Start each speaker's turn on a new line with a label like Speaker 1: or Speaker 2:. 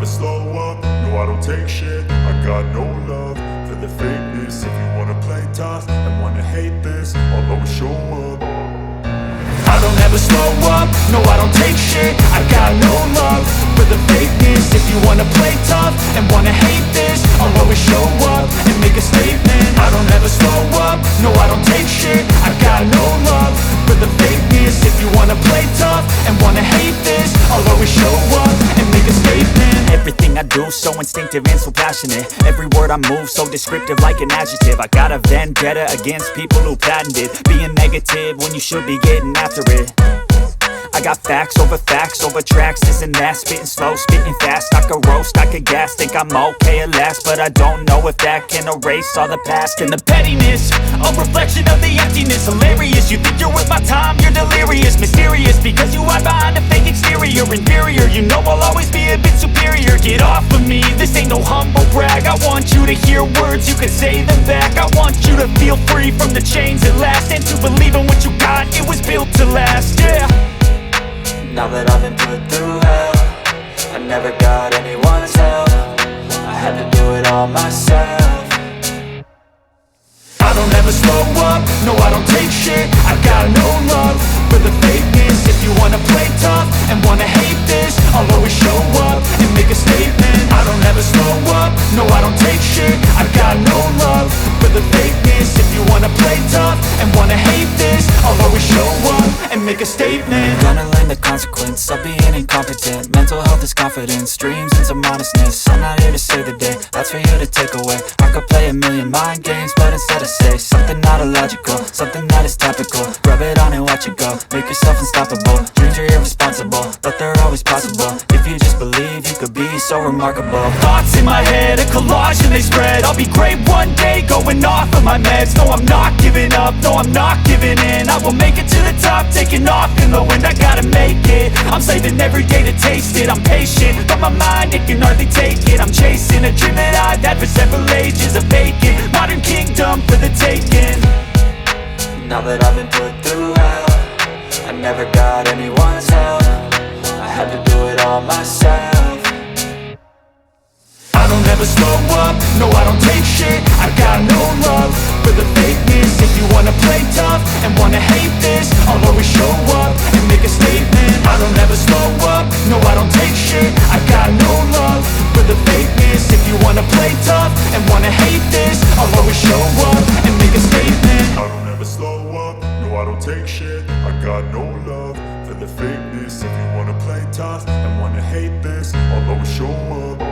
Speaker 1: slow up, no I don't take shit. I got no love for the fakeness. If you wanna play tough and wanna hate this, I'll always show up. I don't ever slow up, no I don't take shit. I got no love for the fakeness. If you wanna play tough and wanna hate this, I'll always show up and make a statement. I don't ever slow up, no I don't take shit. I got no love for the fakeness. If you wanna play tough and wanna hate this, I'll always show up and make a statement.
Speaker 2: Everything I do so instinctive and so passionate. Every word I move so descriptive like an adjective. I got a vendetta against people who patented being negative when you should be getting after it. I got facts over tracks, this and that. Spitting slow, spitting fast. I could roast, I could gas. Think I'm okay at last, but I don't know if that can erase all the past. And the pettiness, a reflection of the emptiness. Hilarious, you think you're worth my time, you're delirious. Mysterious, because you hide behind a fake exterior. Inferior, you know I'll always be a bit superior. Get off of me, this ain't no humble brag. I want you to hear words, you can say them back. I want you to feel free from the chains at last, and to believe in what you got, it was built to last, yeah.
Speaker 3: Now that I've been put through hell, I never got anyone's help. I had to do it all myself.
Speaker 1: I don't ever slow up, no I don't take shit. I got no love for the fakeness. If you wanna play tough and wanna hate this, I'll always show up and make a statement. I don't ever slow up, no I don't take shit. I got no love for the fakeness. If you wanna play tough and wanna hate this, I'll always show up and make a statement.
Speaker 3: Gonna learn the consequence of being incompetent. Mental health is confidence, dreams and some modestness. I'm not here to save the day, that's for you to take away. I could play a million mind games, but instead I say something not illogical, something that is topical. Rub it on and watch it go, make yourself unstoppable. Dreams are irresponsible, but they're always possible. If you just believe, you could be so remarkable.
Speaker 2: Thoughts in my head, a collage and they spread. I'll be great one day, going off of my meds. No, I'm not giving up, no, I'm not giving in. I will make it to the top, taking off in the wind. I gotta make it, I'm saving every day to taste it. I'm patient, but my mind, it can hardly take it. I'm chasing a dream that I've had for several ages. A vacant, modern kingdom for the taking.
Speaker 3: Now that I've been put through hell, I never got anyone's help. I had to do it all myself.
Speaker 1: I don't ever slow up, no I don't take shit. I got no love for the fakeness. If you wanna play tough and wanna hate this, I'll always show up and make a statement. I don't ever slow up, no I don't take shit. I got no love for the fakeness. If you wanna play tough and wanna hate this, I'll always show up and make a statement. I don't ever slow up, no I don't take shit. I got no love for the fakeness. If you wanna play tough and wanna hate this, I'll always show up.